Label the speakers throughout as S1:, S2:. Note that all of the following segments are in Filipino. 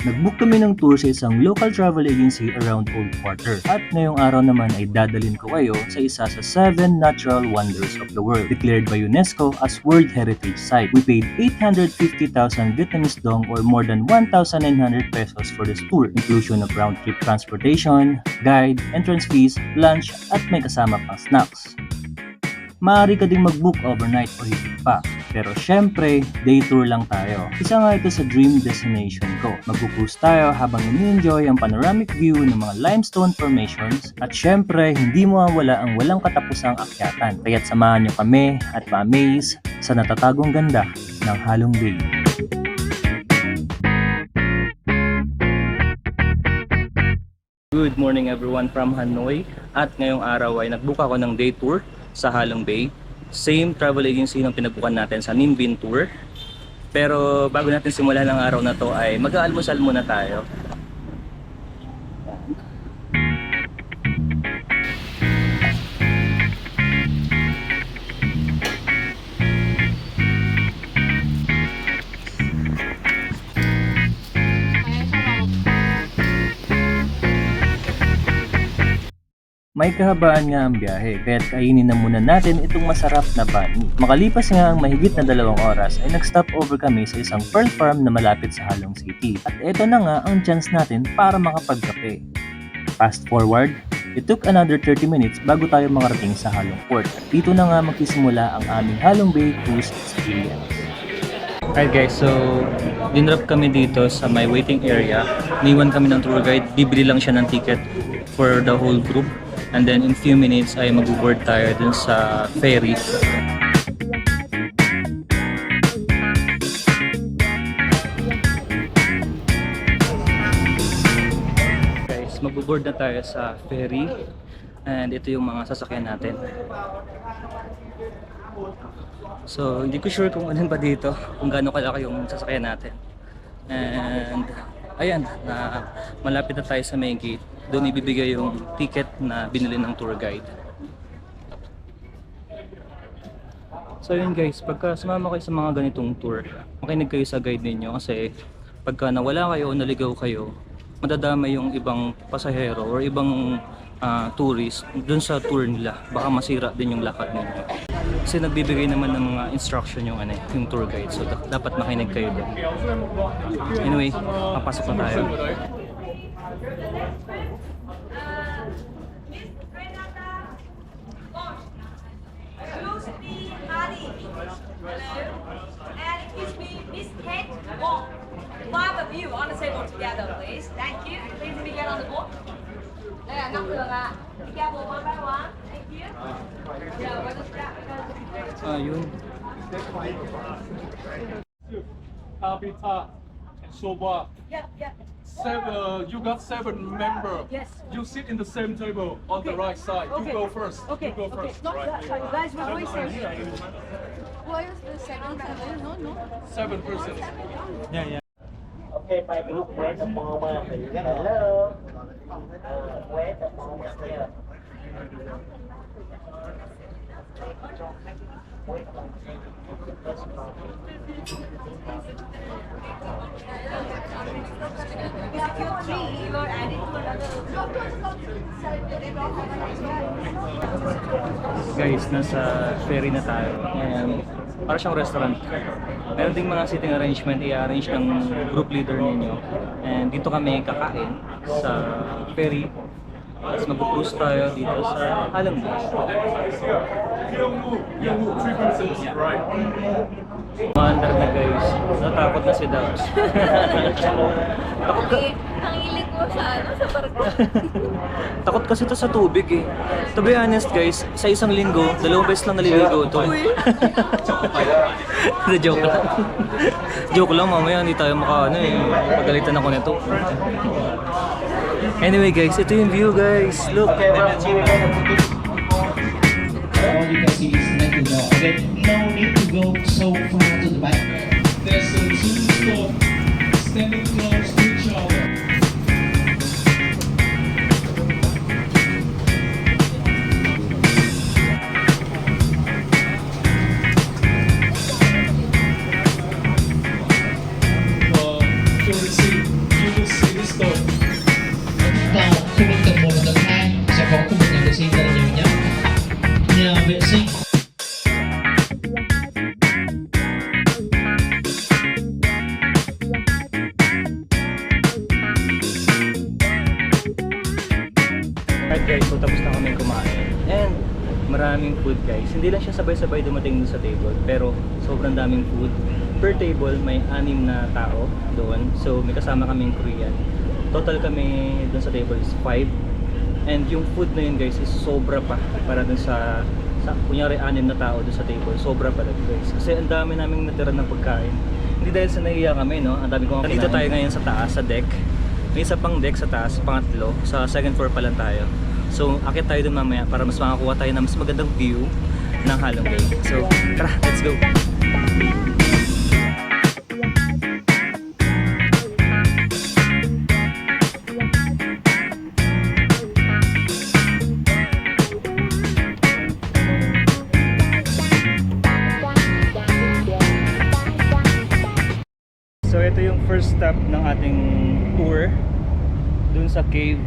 S1: Nag-book kami ng tour sa isang local travel agency around Old Quarter. At ngayong araw naman ay dadalhin ko kayo sa isa sa 7 natural wonders of the world, declared by UNESCO as World Heritage Site. We paid 850,000 Vietnamese dong or more than 1,900 pesos for this tour, inclusion of round-trip transportation, guide, entrance fees, lunch, at may kasama pang snacks. Maaari ka ding mag-book overnight o higit pa. Pero syempre, day tour lang tayo. Isa nga ito sa dream destination ko. Mag-cruise tayo habang ini-enjoy ang panoramic view ng mga limestone formations at syempre, hindi mawawala ang walang katapusang akyatan. Kaya't samahan nyo kami at ma-amaze sa natatagong ganda ng Halong Bay. Good morning everyone from Hanoi at ngayong araw ay nag-book ako ng day tour sa Halong Bay. Same travel agency ng pinagbukan natin sa Ninh Binh Tour. Pero bago natin simulan ang araw na to ay mag-aalmusal muna tayo. May kahabaan nga ang biyahe, kaya't kainin na muna natin itong masarap na banh mi. Makalipas nga ang mahigit na 2 oras ay nag-stop over kami sa isang pearl farm na malapit sa Halong City. At eto na nga ang chance natin para makapagkape. Fast forward, it took another 30 minutes bago tayo makarating sa Halong Port. At dito na nga magsisimula ang aming Halong Bay Cruise Experience. Alright guys, so dinrop kami dito sa my waiting area. Niwan kami ng tour guide, bibili lang siya ng ticket for the whole group. And then in few minutes ay mag-board tayo dun sa ferry. Guys, mag-board na tayo sa ferry. And ito yung mga sasakyan natin. So, hindi ko sure kung alin pa dito, kung gaano kalaki yung sasakyan natin. And ayan, malapit na tayo sa main gate. Doon ibibigay yung ticket na binili ng tour guide. So yun guys, pagka sumama kayo sa mga ganitong tour, makinig kayo sa guide ninyo kasi pagka nawala kayo o naligaw kayo, madadamay yung ibang pasahero or ibang tourist dun sa tour nila. Baka masira din yung lakad ninyo. Kasi nagbibigay naman ng mga instruction yung tour guide. So dapat makinig kayo din. Anyway, papasok na tayo.
S2: And excuse me, Miss Kate Wong. One of you on the table together, please. Thank you. Please let me get on the board. Đây là 5 đường ạ. Be careful one by one. Thank you. Giờ với the strap.
S1: Yun.
S3: Habitat and Soba.
S2: Yep, yep.
S3: You got 7 members.
S2: Yes.
S3: You sit in the same table on the right side.
S2: Okay.
S3: You go first.
S2: Okay.
S3: You go
S2: Okay.
S3: first.
S2: No,
S3: Right.
S2: guys, we're going first.
S4: Why is the second level? No, no.
S3: 7 persons.
S5: Okay, my group, wait a moment. Hello. Wait a moment here.
S2: If you three, you are adding to another.
S1: Guys, nasa ferry na tayo. And para siyang restaurant. Meron ding mga seating arrangement, i-arrange ng group leader ninyo. And dito kami kakain sa ferry. Tapos mag-cruise tayo dito sa Halong Bay.
S3: Three persons, right?
S1: Maandar na guys. Natakot na si Dabs. Takot ka.
S4: Ang hilig mo sa sa barko.
S1: Takot kasi to sa tubig eh. To be honest guys, sa isang linggo, 2 beses lang naliligo to. The joke lang. Joke lang, mamaya hindi tayo pagalitan ako nito. Anyway guys, ito yung view guys. Look.
S5: Okay, well,
S6: All you can see is Nightingale. Okay, no need to go so far to the back.
S3: There's a 2 stop standing close to each other. To receive, you
S1: maraming food guys. Hindi lang siya sabay-sabay dumating dun sa table, pero sobrang daming food. Per table, may 6 na tao doon. So, may kasama kaming Korean. Total kami dun sa table is 5. And yung food na yun guys is sobra pa para dun sa kunyari 6 na tao dun sa table. Sobra pa guys. Kasi ang dami naming natira ng pagkain. Hindi dahil sa nahiya kami, no? Ang dami kong dito tayo ngayon sa taas, sa deck. May isa pang deck sa taas, pangatlo. Sa second floor pa lang tayo. So, akit tayo dun mamaya para mas makakuha tayo ng mas magandang view ng Halong Bay. So, tara, let's go! So ito yung first stop ng ating tour dun sa cave.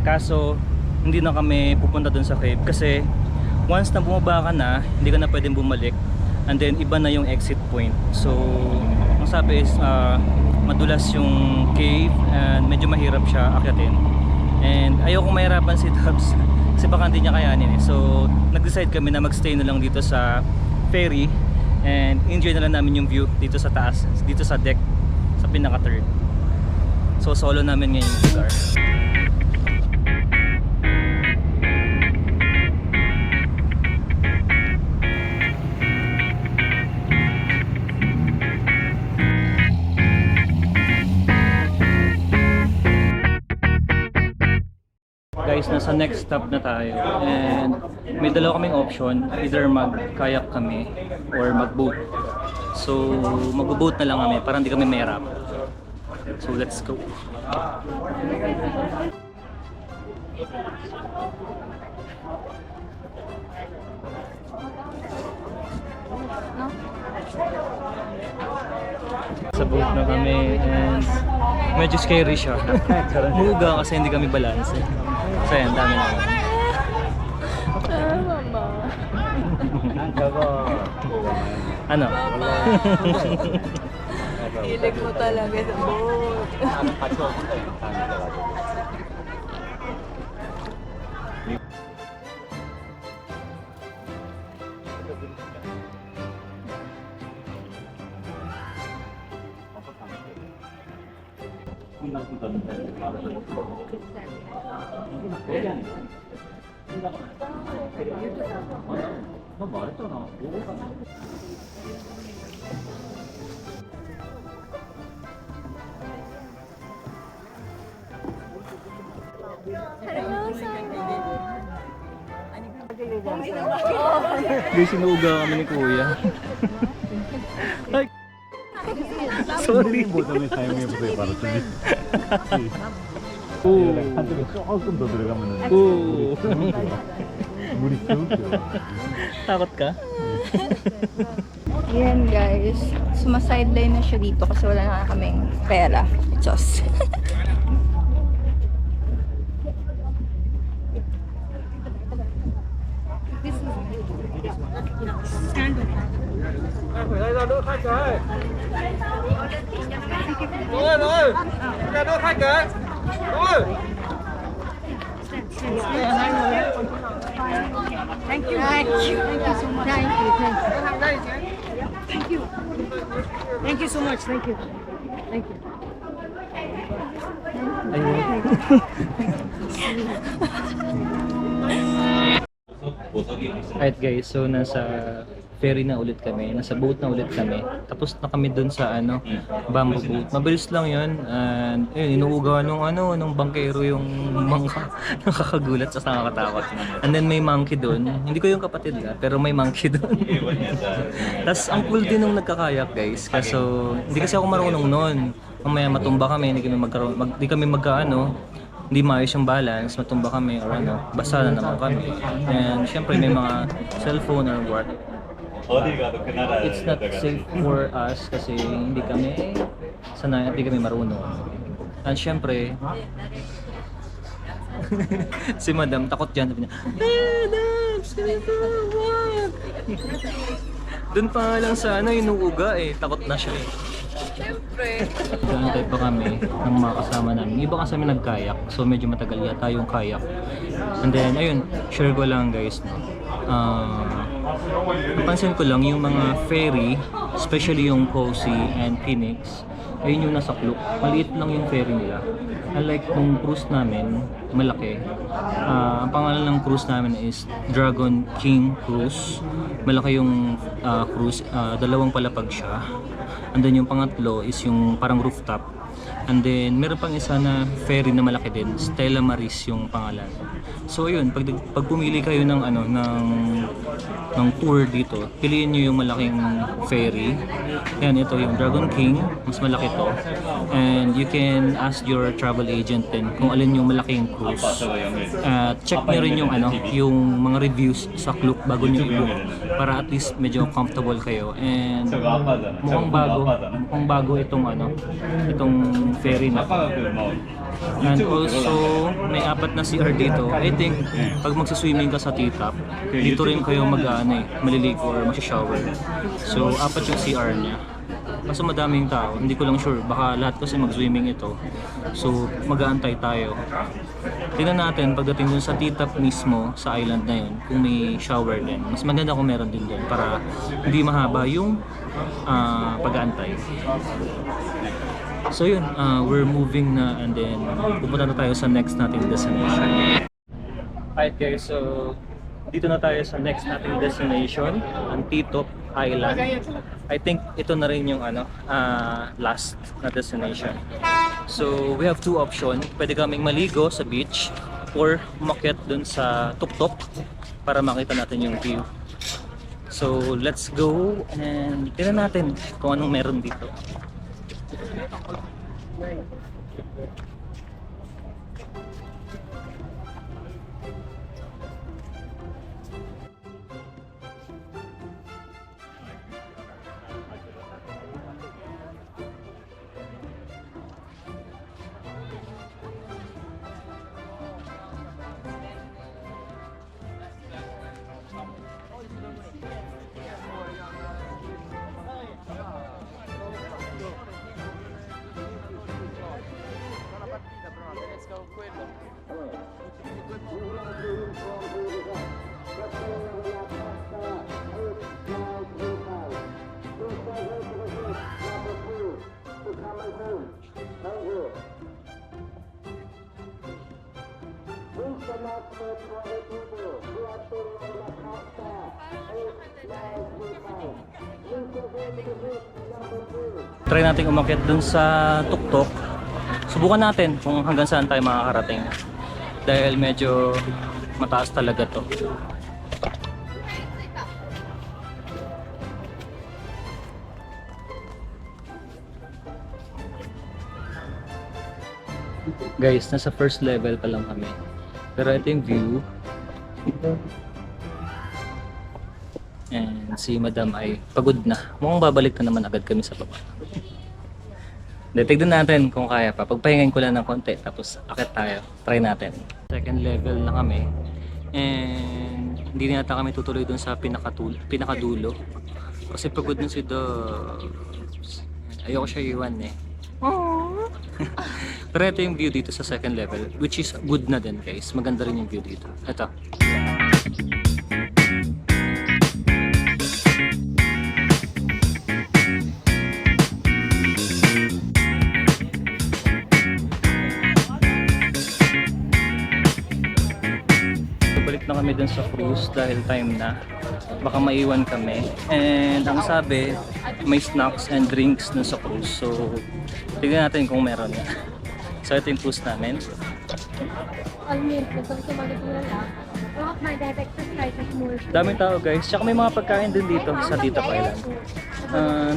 S1: Kaso hindi na kami pupunta dun sa cave kasi once na bumaba ka na, hindi ka na pwedeng bumalik, and then iba na yung exit point. So ang sabi is madulas yung cave and medyo mahirap siya akyatin. And ayokong mahirapan si Dubs kasi baka hindi niya kayanin eh. So nag-decide kami na magstay na lang dito sa ferry and enjoy na lang namin yung view dito sa taas, dito sa deck, sa pinaka third. So solo namin ngayon yung car. Guys, nasa next stop na tayo and may dalawa kaming option, either mag-kayak kami or mag-boat. So mag-boat na lang kami para hindi kami mahirap. So let's go. Sa boat na kami and medyo scary siya. Huga kasi hindi kami balance eh. So yan, dami na.
S4: Mama.
S1: Ano?
S4: Hilig mo talaga sa boat.
S1: Guys, sinuuga kami ni Kuya. Ay! Sorry. Oo.
S7: 조금 더 들어가면은
S1: Oo.
S7: 물이 뜨겁죠.
S1: Takot ka?
S4: Yan guys, sumasideline na siya dito kasi wala na kaming pera. Diyos. Thank you. Thank you so much. Thank you. Thank you so much. Thank you. Thank you.
S1: Alright guys, so nasa ferry na ulit kami, nasa boat na ulit kami. Tapos na kami dun sa bamboo boat. Mabilis lang 'yun. And ayun, inuugawan nung bangkero yung mangka. Nakakagulat sa nakakatakot. And then may monkey dun. Hindi ko yung kapatid pero may monkey dun. Tapos ang cool din nung nagkakayak guys. Kaso hindi kasi ako marunong noon. Mamaya matumba kami, hindi kami hindi maayos yung balance, matumba kami or basa na naman kami. And syempre may mga cellphone or what. It's not safe for us kasi hindi kami sanay at hindi kami marunong. And syempre, si Madam takot dyan. Sabi niya, Madam, wag! Doon pa lang sa inuuga takot na siya
S4: Siyempre.
S1: Kaantay pa kami ng mga kasama namin. Iba kasi nagkayak, so medyo matagal yata yung kayak. And then, ayun, share ko lang guys, no? napansin ko lang yung mga ferry, especially yung Cozy and Phoenix, ayun yung nasa Klook. Maliit lang yung ferry nila. Unlike nung cruise namin, malaki. Ang pangalan ng cruise namin is Dragon King Cruise. Malaki yung cruise, dalawang palapag siya. And then yung pangatlo is yung parang rooftop. And then meron pang isa na ferry na malaki din, Stella Maris yung pangalan. So yun, pag pumili kayo ng ng tour dito, piliin niyo yung malaking ferry. Yan, ito yung Dragon King, mas malaki to. And you can ask your travel agent din kung alin yung malaking cruise. Check niyo rin yung yung mga reviews sa Klook bago niyo i-book para at least medyo comfortable kayo. And mukhang bago itong itong ferry na. And also, may 4 na CR dito. I think, pag magsiswimming ka sa T-top, dito rin kayo maliligo or mag-shower. So, 4 yung CR niya. Kaso madaming tao, hindi ko lang sure. Baka lahat kasi mag-swimming ito. So, mag-aantay tayo. Tingnan natin, pagdating dun sa T-top mismo, sa island na yun, kung may shower din. Mas maganda kung meron din dun para hindi mahaba yung pag-aantay. So yun, we're moving na and then pupunta na tayo sa next nating destination. Alright guys, so dito na tayo sa next nating destination, ang T-top Island. I think ito na rin yung last na destination. So we have 2 options. Pwede kaming maligo sa beach or umakyat dun sa tuktok para makita natin yung view. So let's go and tingnan natin kung anong meron dito. Try natin umakyat dun sa tuktok. Subukan natin kung hanggang saan tayo makakarating. Dahil medyo mataas talaga to. Guys, nasa first level pa lang kami. Pero ito yung view. And si Madam ay pagod na. Mukhang babalik na naman agad kami sa baba. Tignan natin kung kaya pa. Pagpahingain ko lang ng konti, tapos akit tayo. Try natin. Second level na kami. And hindi na yata kami tutuloy dun sa pinakadulo. Kasi pagod na si Dobbs. Ayoko siya iwan eh. Pero ito yung view dito sa second level, which is good na din guys. Maganda rin yung view dito. Ito. Balik na kami dun sa cruise dahil time na. Baka maiwan kami. And ang sabi, may snacks and drinks dun sa cruise. So, tignan natin kung meron na. So, ito yung cruise namin. Daming tao guys. Tsaka may mga pagkain din dito sa T-top Island.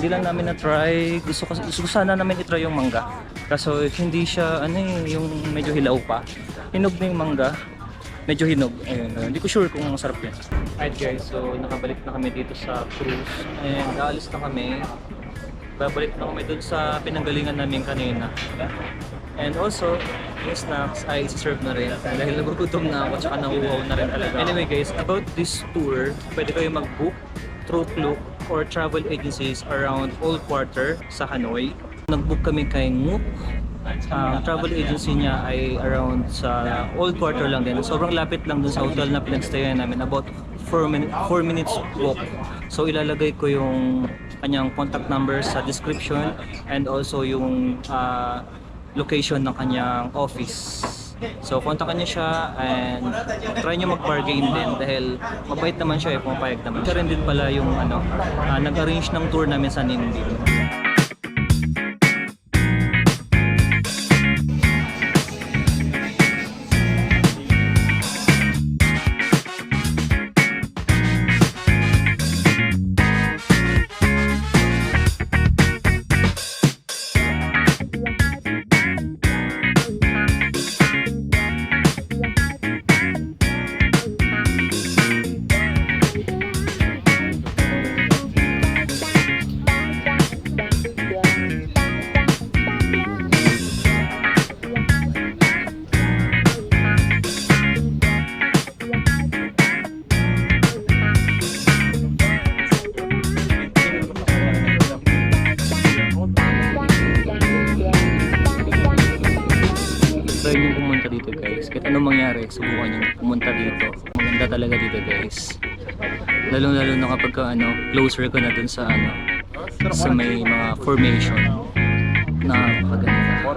S1: Hindi lang namin na-try. Gusto sana namin i-try yung mangga. Kaso hindi siya, yung medyo hilaw pa. Hinog na yung mangga. Medyo hinog. Ayun, hindi ko sure kung masarap yun. Alright guys, so nakabalik na kami dito sa cruise. And aalis na kami. Babalik na kami dun sa pinanggalingan namin kanina. And also, yung snacks ay isi-serve na rin. Dahil nagugutom na ako, tsaka nauuhaw na rin talaga. Anyway guys, about this tour, pwede kayo mag-book through Klook or travel agencies around Old Quarter sa Hanoi. Nag-book kami kay Ngook. Travel agency niya ay around sa Old Quarter lang din. Sobrang lapit lang dun sa hotel na pinagstayan namin. About 4 minutes walk. So ilalagay ko yung kanyang contact number sa description and also yung location ng kanyang office. So kontakan niyo siya and try niyo mag-bargain din dahil mabait naman siya, pumapayag naman. Siya rin din pala yung nag-arrange ng tour namin sa Nindin. Try nyo pumunta dito guys. Kahit anong mangyari, subukan nyo pumunta dito. Maganda talaga dito guys. Lalo na kapag closer ka na dun sa sa may mga formation. Napakaganda.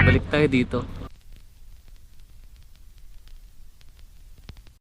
S1: Balik tayo dito.